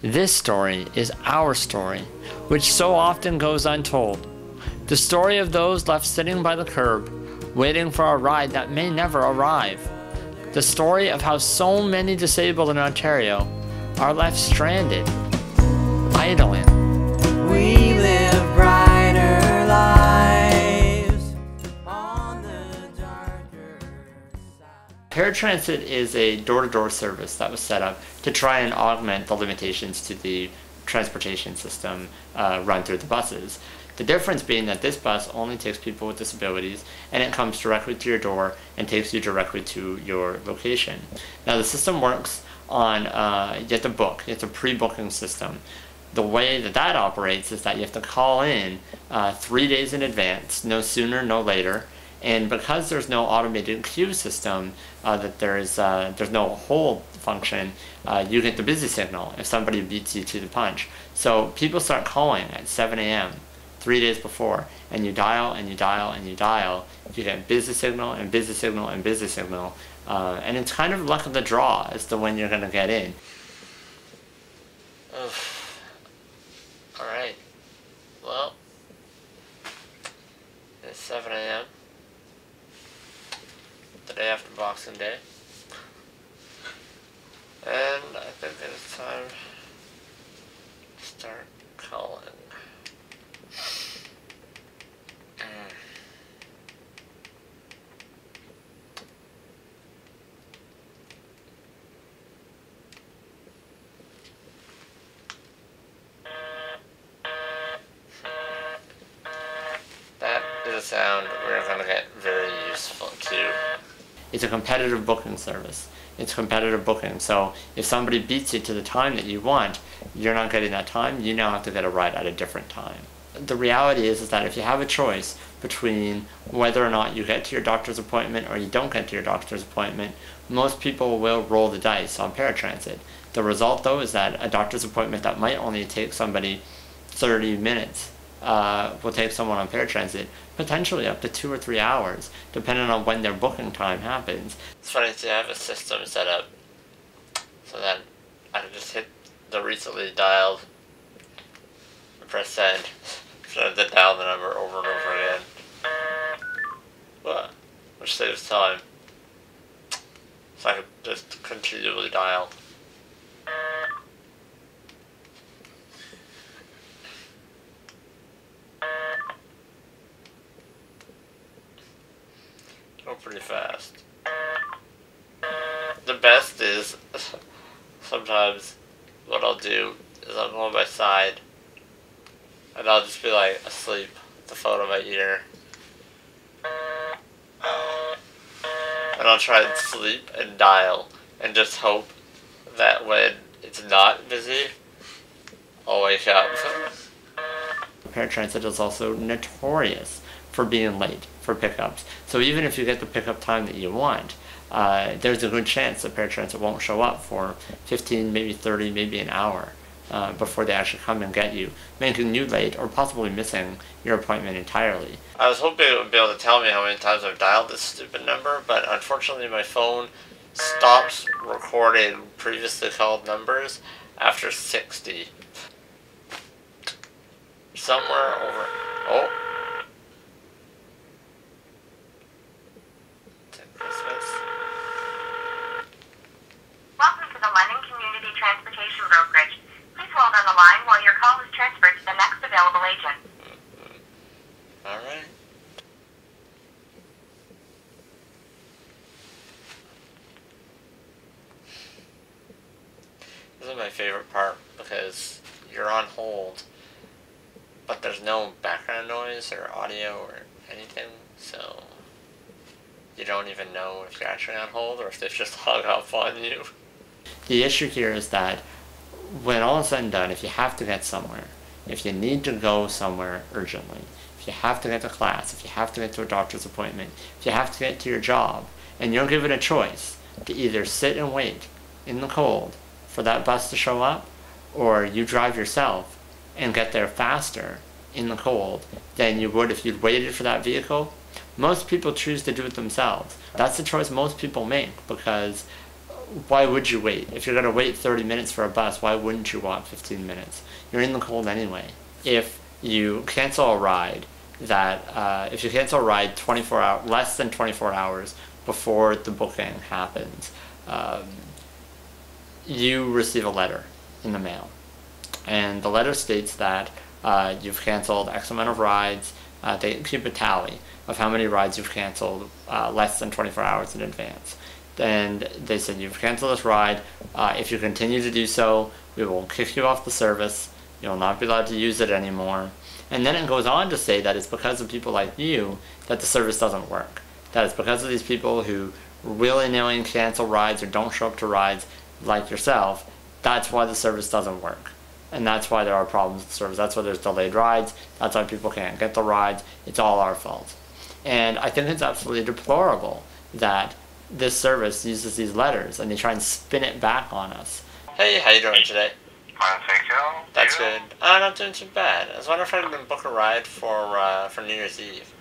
This story is our story, which so often goes untold. The story of those left sitting by the curb, waiting for a ride that may never arrive. The story of how so many disabled in Ontario are left stranded, idling. We live brighter lives on the darker side. Paratransit is a door-to-door service that was set up to try and augment the limitations to the transportation system run through the buses. The difference being that this bus only takes people with disabilities, and it comes directly to your door and takes you directly to your location. Now the system works on, you have to book, it's a pre-booking system. The way that that operates is that you have to call in 3 days in advance, no sooner, no later. And because there's no automated queue system, that there's no hold function, you get the busy signal if somebody beats you to the punch. So people start calling at 7 a.m. 3 days before, and you dial and you dial and you dial. You get busy signal and busy signal and busy signal, and it's kind of luck of the draw as to when you're going to get in. Alright, well, it's 7 a.m. the day after Boxing Day, and I think it's time to start calling. That is a sound we're going to get very useful to. It's a competitive booking service. It's competitive booking, so if somebody beats you to the time that you want, you're not getting that time, you now have to get a ride at a different time. The reality is that if you have a choice between whether or not you get to your doctor's appointment or you don't get to your doctor's appointment, most people will roll the dice on Paratransit. The result, though, is that a doctor's appointment that might only take somebody 30 minutes will take someone on Paratransit potentially up to 2 or 3 hours, depending on when their booking time happens. It's funny to have a system set up so that I can just hit the recently dialed and press send instead of to dial the number over and over again. But which saves time. So I can just continually dial. Go pretty fast. The best is sometimes what I'll do is I'll go on my side and I'll just be like asleep with the phone in my ear. And I'll try and sleep and dial and just hope that when it's not busy, I'll wake up. Paratransit is also notorious for being late for pickups. So even if you get the pickup time that you want, there's a good chance that Paratransit won't show up for 15, maybe 30, maybe an hour before they actually come and get you, making you late or possibly missing your appointment entirely. I was hoping it would be able to tell me how many times I've dialed this stupid number, but unfortunately my phone stops recording previously called numbers after 60. Somewhere over... Oh! Welcome to the London Community Transportation Brokerage. Please hold on the line while your call is transferred to the next available agent. Alright. This is my favorite part because you're on hold, but there's no background noise or audio or anything, so you don't even know if you're actually on hold or if they've just hung up on you. The issue here is that when all is said and done, if you have to get somewhere, if you need to go somewhere urgently, if you have to get to class, if you have to get to a doctor's appointment, if you have to get to your job, and you're given a choice to either sit and wait in the cold for that bus to show up, or you drive yourself and get there faster in the cold than you would if you'd waited for that vehicle, most people choose to do it themselves. That's the choice most people make, because why would you wait? If you're going to wait 30 minutes for a bus, why wouldn't you walk 15 minutes? You're in the cold anyway. If you cancel a ride if you cancel a ride less than 24 hours before the booking happens, you receive a letter in the mail. And the letter states that you've canceled X amount of rides. They keep a tally of how many rides you've canceled less than 24 hours in advance. And they said, you've canceled this ride. If you continue to do so, we will kick you off the service. You'll not be allowed to use it anymore. And then it goes on to say that it's because of people like you that the service doesn't work. That it's because of these people who willy-nilly cancel rides or don't show up to rides like yourself. That's why the service doesn't work. And that's why there are problems with the service. That's why there's delayed rides. That's why people can't get the rides. It's all our fault. And I think it's absolutely deplorable that this service uses these letters and they try and spin it back on us. Hey, how you doing today? Fine, thank you. That's good. I'm not doing too bad. I was wondering if I could book a ride for New Year's Eve.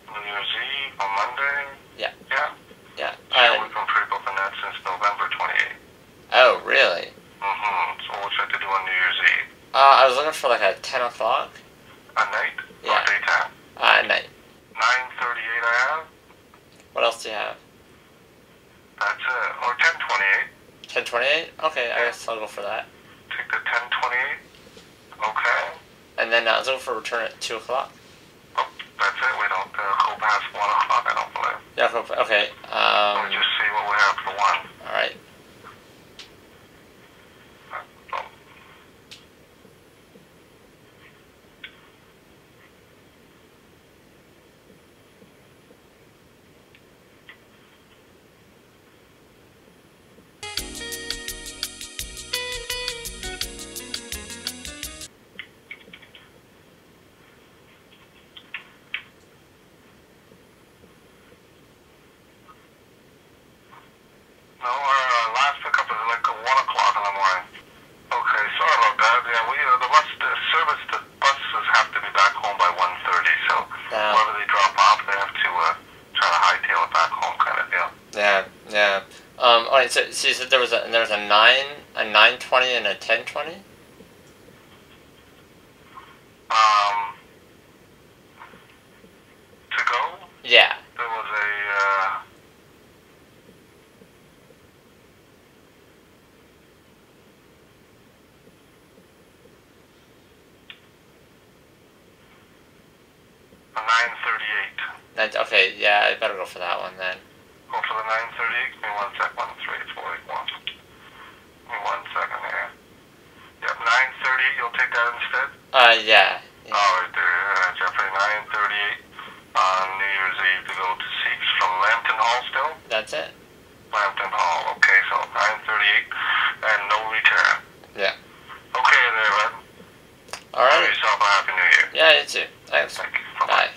New Year's Eve on Monday? Yeah. Yeah? Yeah. Yeah, we've been pre-booking that since November 28th. Oh, really? So what should I do on New Year's Eve? I was looking for like a 10 o'clock. At night? Yeah. Or daytime? At night. 9:38 I have. What else do you have? That's it. Or 10:28. 10:28? Okay, I guess I'll go for that. Take the 10:28. Okay. And then I was looking for a return at 2 o'clock. Oh, that's it. We don't go past 1 o'clock, I don't believe. Yeah, okay. Let me just see what we have for 1. Alright. No, our last pickup is like 1 o'clock in the morning. Okay, sorry about that. Yeah, the buses have to be back home by 1:30, so wherever they drop off, they have to try to hightail it back home kind of deal. Yeah. Alright, so you said there was a 9:20 and a 10:20? To go? Yeah. There was a, 9:38. Okay, yeah, I better go for that one then. Go for the 9:38. Give me 1 sec. 1, 3, 4, 8, 1. Give me 1 second here. Yep, 9:38. You'll take that instead? Yeah. Oh, right there, Jeffrey. 9:38 on New Year's Eve to go to Seats from Lambton Hall still? That's it. Lambton Hall. Okay, so 9:38 and no return. Yeah. Okay, there, bud. Alright. Have yourself a happy New Year. Yeah, you too. Thanks. Thank you. Bye.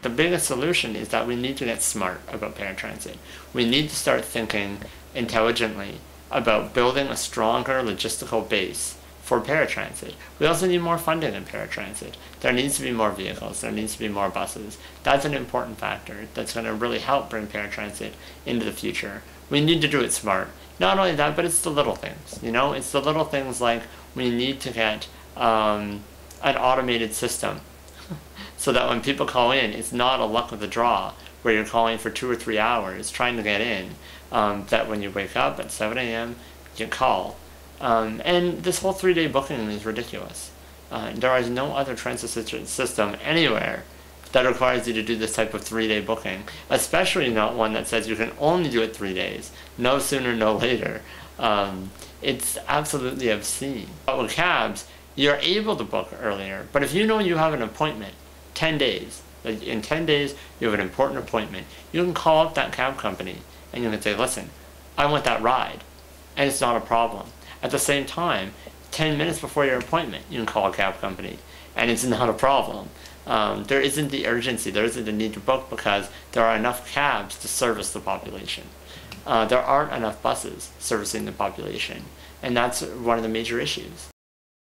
The biggest solution is that we need to get smart about paratransit. We need to start thinking intelligently about building a stronger logistical base for paratransit. We also need more funding in paratransit. There needs to be more vehicles. There needs to be more buses. That's an important factor that's going to really help bring paratransit into the future. We need to do it smart. Not only that, but it's the little things. You know, it's the little things like we need to get an automated system so that when people call in, it's not a luck of the draw where you're calling for 2 or 3 hours trying to get in. That when you wake up at 7 a.m., you call. And this whole 3-day booking is ridiculous. There is no other transit system anywhere that requires you to do this type of 3-day booking, especially not one that says you can only do it 3 days, no sooner, no later. It's absolutely obscene. But with cabs, you're able to book earlier, but if you know you have an appointment, 10 days, in 10 days you have an important appointment, you can call up that cab company and you can say, listen, I want that ride, and it's not a problem. At the same time, 10 minutes before your appointment, you can call a cab company, and it's not a problem. There isn't the urgency, there isn't the need to book because there are enough cabs to service the population. There aren't enough buses servicing the population, and that's one of the major issues.